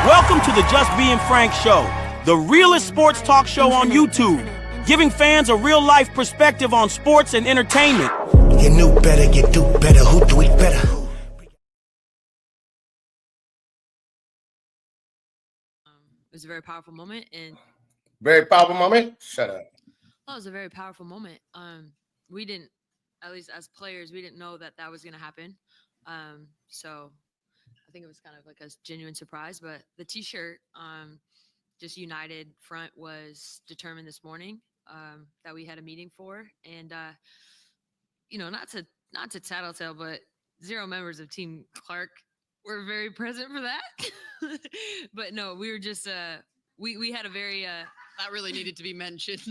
Welcome to the Just Being Frank Show, the realest sports talk show on YouTube, giving fans a real-life perspective on sports and entertainment. You knew better, you do better, who do it better? It was a very powerful moment, and Very powerful moment. Shut up. it was a very powerful moment. We didn't, at least as players, we didn't know that was going to happen. So I think it was kind of like a genuine surprise. But the T-shirt, just united front, was determined this morning. That we had a meeting for, and not to tattletale, but 0 members of Team Clark were very present for that. But no, we were just we had a very that really needed to be mentioned.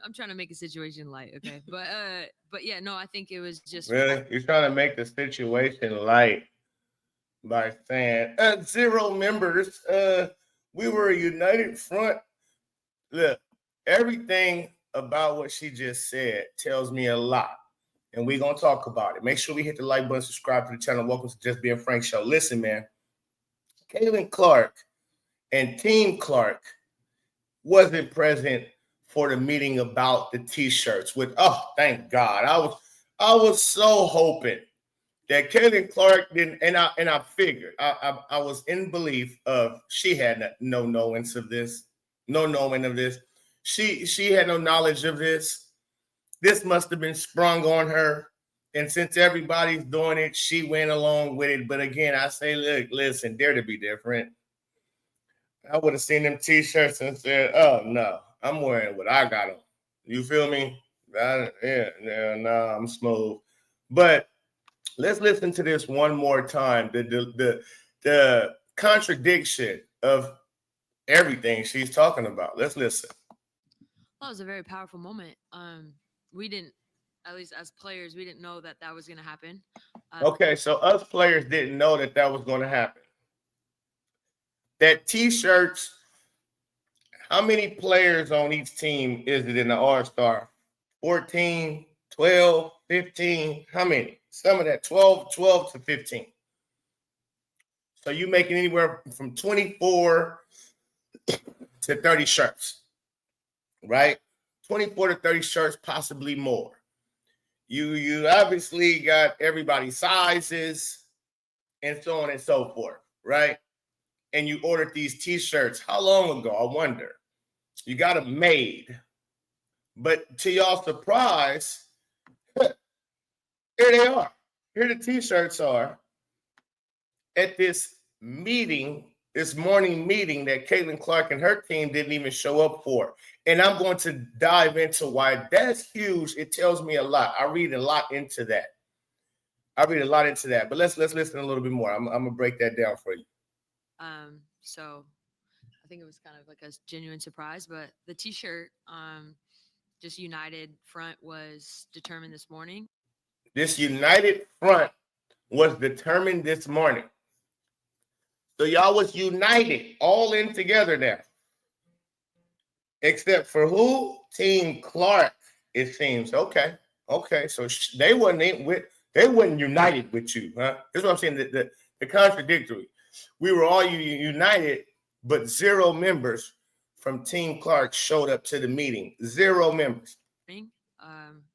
I'm trying to make a situation light, okay? But yeah, no, I think it was just Really? You're trying to make the situation light by saying 0 members. We were a united front. Look, everything about what she just said tells me a lot. And we're going to talk about it. Make sure we hit the like button, subscribe to the channel. Welcome to Just Being Frank Show. Listen, man, Caitlin Clark and Team Clark wasn't present for the meeting about the T-shirts. Thank God. I was so hoping that Caitlin Clark didn't, and I figured, I was in belief of she had no knowing of this. She had no knowledge of this. This must have been sprung on her. And since everybody's doing it, she went along with it. But again, I say, look, listen, dare to be different. I would have seen them T-shirts and said, oh, no, I'm wearing what I got on. You feel me? I'm smooth. But let's listen to this one more time. The contradiction of everything she's talking about. Let's listen. Well, it was a very powerful moment. We didn't, at least as players, we didn't know that was going to happen. Okay, so us players didn't know that was going to happen. That T-shirts, how many players on each team is it in the All-Star? 14, 12, 15, how many? Some of that, 12 to 15. So you making anywhere from 24 to 30 shirts, right? 24 to 30 shirts, possibly more. You obviously got everybody's sizes and so on and so forth, right? And you ordered these T-shirts. How long ago? I wonder. You got them made. But to y'all's surprise, here they are. Here the T-shirts are at this meeting, this morning meeting that Caitlin Clark and her team didn't even show up for. And I'm going to dive into why that's huge. It tells me a lot. I read a lot into that. But let's listen a little bit more. I'm going to break that down for you. So I think it was kind of like a genuine surprise, but the T-shirt, just united front, was determined this morning. This united front was determined this morning. So y'all was united, all in together now. Except for who? Team Clark, it seems. Okay. So they wasn't united with you, huh? This is what I'm saying. The contradictory. We were all united, but 0 members from Team Clark showed up to the meeting. 0 members.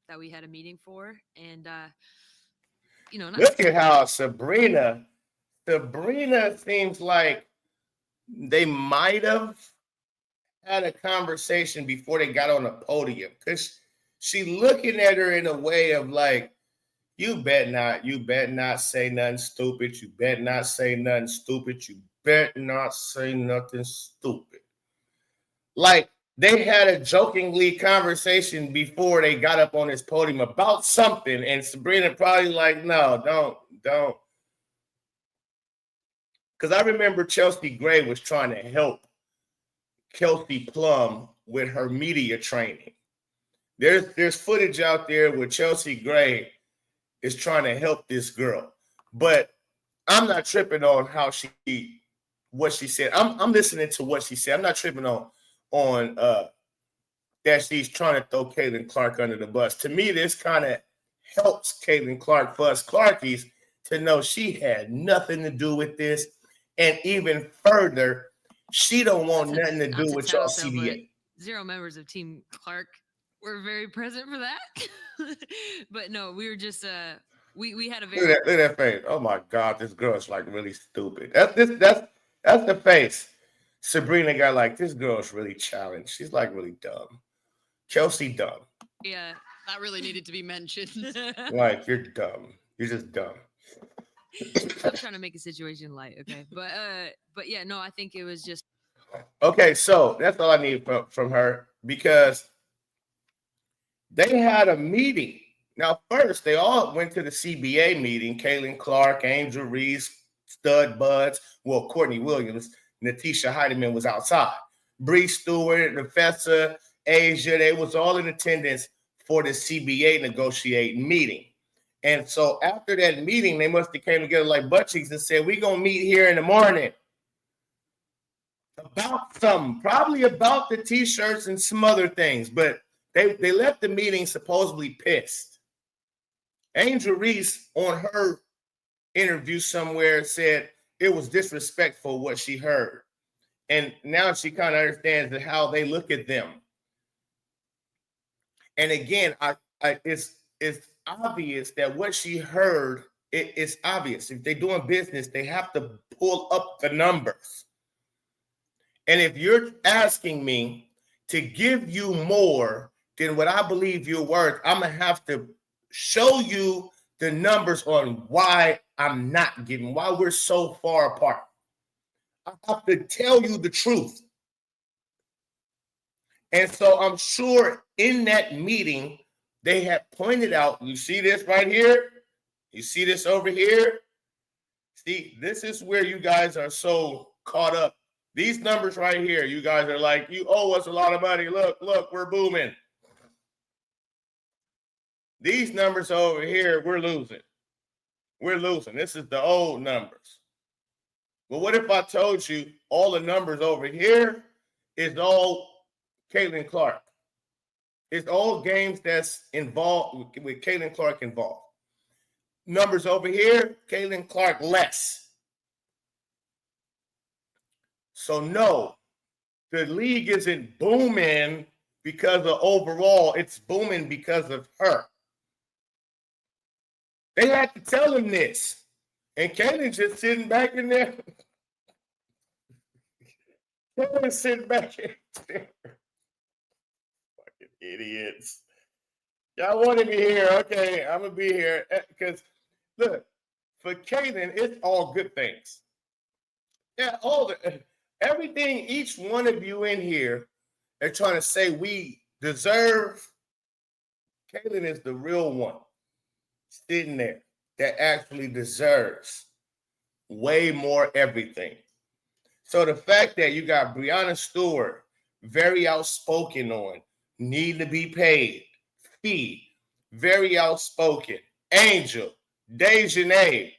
That we had a meeting for, and look at how Sabrina seems like they might have had a conversation before they got on the podium, because she looking at her in a way of like, you bet not say nothing stupid. You bet not say nothing stupid. You bet not say nothing stupid. Like they had a jokingly conversation before they got up on this podium about something, and Sabrina probably like, no, don't. Because I remember Chelsea Gray was trying to help Kelsey Plum with her media training. There's footage out there where Chelsea Gray is trying to help this girl, but I'm not tripping on what she said. I'm listening to what she said. I'm not tripping on that she's trying to throw Caitlin Clark under the bus. To me, this kind of helps Caitlin Clark for us Clarkies to know she had nothing to do with this. And even further, she don't want nothing to Not do to with y'all tattletale, but CBA. 0 members of Team Clark were very present for that. But no, we were just we had a very Look at that face. Oh my God, this girl is like really stupid. That's the face. Sabrina got like, this girl's really challenged. She's like really dumb. Chelsea dumb. yeah. That really needed to be mentioned. Like, you're dumb. You're just dumb. I'm trying to make a situation light, okay? But yeah, no, I think it was just Okay, so that's all I need from her because they had a meeting. Now, first, they all went to the CBA meeting. Kaylin Clark, Angel Reese, Stud Buds, well, Courtney Williams, Natisha Heidemann was outside. Bree Stewart, Nefessa, Asia, they was all in attendance for the CBA negotiating meeting. And so after that meeting, they must have came together like butt cheeks and said, we're going to meet here in the morning about something, probably about the T-shirts and some other things, but they left the meeting supposedly pissed. Angel Reese on her interview somewhere said it was disrespectful what she heard. And now she kind of understands how they look at them. And again, it's obvious that what she heard, it's obvious. If they're doing business, they have to pull up the numbers. And if you're asking me to give you more than what I believe you're worth, I'm going to have to show you the numbers on why I'm not giving, why we're so far apart. I have to tell you the truth. And so I'm sure in that meeting, they had pointed out, you see this right here? You see this over here? See, this is where you guys are so caught up. These numbers right here, you guys are like, you owe us a lot of money. Look, we're booming. These numbers over here, we're losing. We're losing. This is the old numbers. But what if I told you all the numbers over here is all Caitlin Clark? It's all games that's involved with Caitlin Clark involved. Numbers over here, Caitlin Clark less. So no, the league isn't booming because of overall. It's booming because of her. They had to tell him this. And Caitlin just sitting back in there. Caitlin sitting back in there. Fucking idiots. Y'all wanted me here. Okay, I'm going to be here. Because, look, for Caitlin, it's all good things. Yeah, everything each one of you in here are trying to say we deserve. Caitlin is the real one sitting there that actually deserves way more everything. So the fact that you got Breonna Stewart, very outspoken on, need to be paid. Phee, very outspoken. Angel, Dejanay,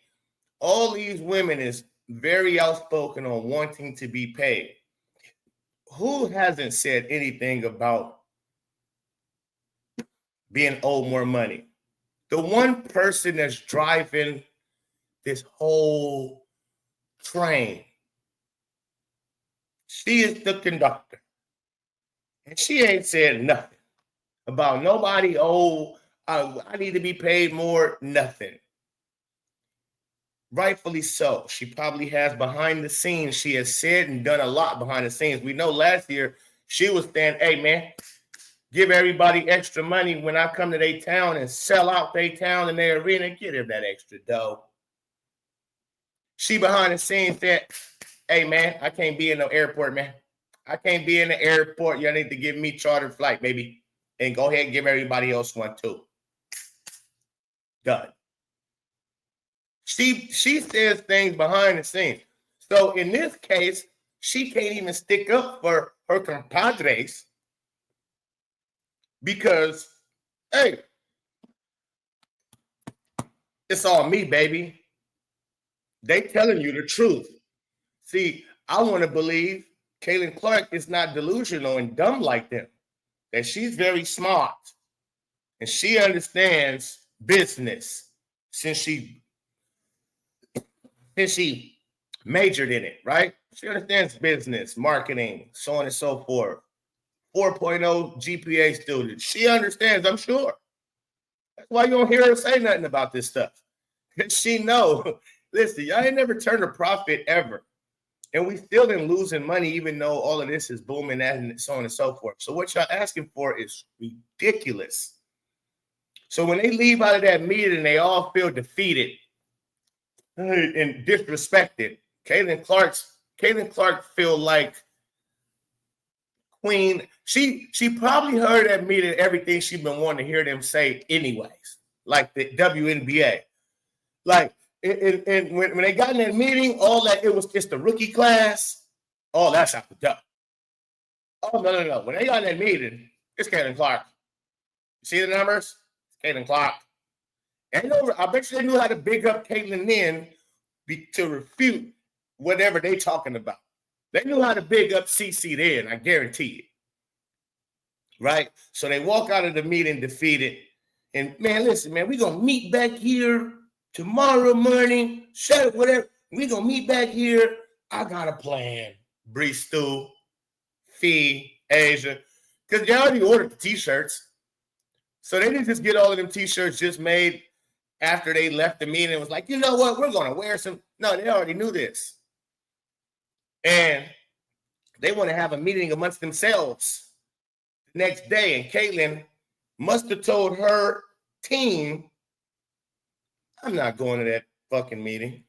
all these women is very outspoken on wanting to be paid. Who hasn't said anything about being owed more money? The one person that's driving this whole train, she is the conductor. And she ain't said nothing about nobody, I need to be paid more, nothing. Rightfully so. She probably has behind the scenes. She has said and done a lot behind the scenes. We know last year she was saying, hey, man, give everybody extra money when I come to their town and sell out their town and their arena. Get her that extra dough. She behind the scenes said, hey, man, I can't be in no airport, man. I can't be in the airport. Y'all need to give me chartered flight, baby. And go ahead and give everybody else one, too. Done. She says things behind the scenes. So in this case, she can't even stick up for her compadres because, hey, it's all me, baby. They telling you the truth. See, I want to believe Caitlin Clark is not delusional and dumb like them, that she's very smart and she understands business since she majored in it, right? She understands business, marketing, so on and so forth. 4.0 GPA student. She understands, I'm sure. That's why you don't hear her say nothing about this stuff. Because she know, listen, y'all ain't never turned a profit ever. And we still in losing money, even though all of this is booming and so on and so forth. So what y'all asking for is ridiculous. So when they leave out of that meeting, they all feel defeated and disrespected. Caitlin Clark feel like Queen. She probably heard that meeting everything she's been wanting to hear them say anyways, like the WNBA. Like, and when they got in that meeting, all that, it was just the rookie class. Oh, that's out the door. Oh, no. When they got in that meeting, it's Caitlin Clark. You see the numbers? It's Caitlin Clark. And I bet you they knew how to big up Caitlin then to refute whatever they talking about. They knew how to big up CC then, I guarantee it. Right? So they walk out of the meeting defeated. And, man, listen, man, we're going to meet back here tomorrow morning. Shut up, whatever. We're going to meet back here. I got a plan. Bree Stu, Phee, Asia. Because they already ordered the T-shirts. So they didn't just get all of them T-shirts just made after they left the meeting. It was like, you know what? We're going to wear some. No, they already knew this. And they want to have a meeting amongst themselves the next day. And Caitlin must have told her team, I'm not going to that fucking meeting.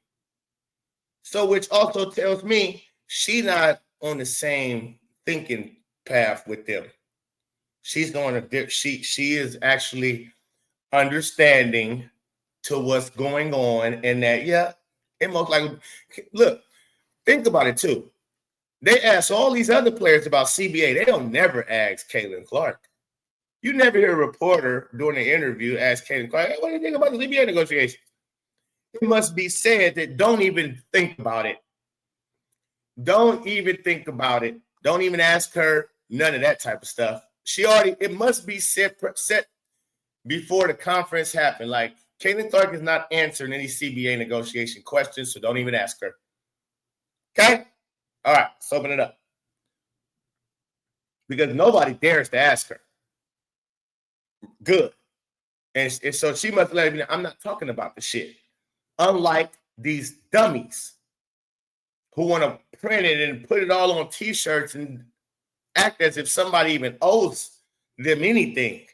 So which also tells me she not on the same thinking path with them. She's going to she is actually understanding to what's going on, and that, yeah, it most likely, look, think about it too. They ask all these other players about CBA. They don't never ask Caitlin Clark. You never hear a reporter during an interview ask Caitlin Clark, hey, what do you think about the CBA negotiations? It must be said that don't even think about it. Don't even think about it. Don't even ask her none of that type of stuff. It must be set before the conference happened. Like, Caitlin Clark is not answering any CBA negotiation questions, so don't even ask her. Okay? All right, let's open it up. Because nobody dares to ask her. Good. And so she must let me know, I'm not talking about the shit. Unlike these dummies who want to print it and put it all on T-shirts and act as if somebody even owes them anything.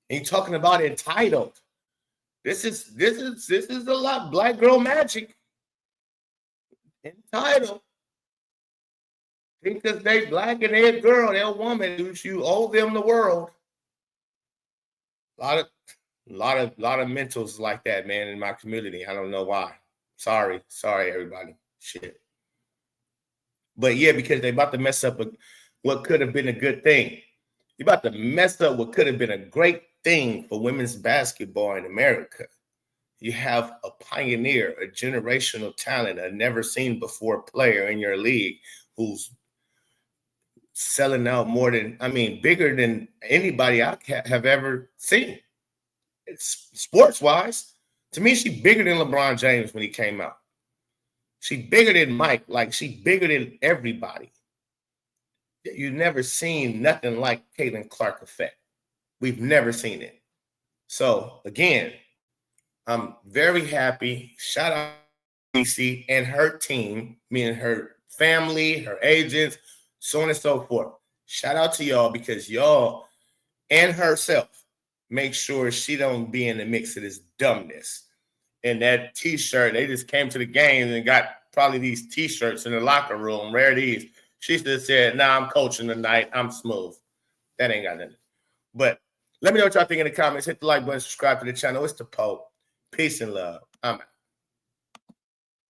And you're talking about entitled. This is a lot black girl magic. Entitled. Because they black and they're a girl, they're a woman, you owe them the world. A lot of mentals like that, man, in my community. I don't know why. Sorry, everybody. Shit. But yeah, because they're about to mess up what could have been a good thing. You're about to mess up what could have been a great thing for women's basketball in America. You have a pioneer, a generational talent, a never seen before player in your league who's selling out more than, bigger than anybody I have ever seen. It's sports-wise. To me, she's bigger than LeBron James when he came out. She's bigger than Mike. Like, she's bigger than everybody. You've never seen nothing like Caitlin Clark effect. We've never seen it. So, again, I'm very happy. Shout out to Lucy and her team, meaning her family, her agents, so on and so forth. Shout out to y'all, because y'all and herself make sure she don't be in the mix of this dumbness. And that T-shirt, they just came to the game and got probably these T-shirts in the locker room. Rare these. She just said, nah, I'm coaching tonight. I'm smooth. That ain't got nothing. But let me know what y'all think in the comments. Hit the like button, subscribe to the channel. It's the Pope. Peace and love. I'm out.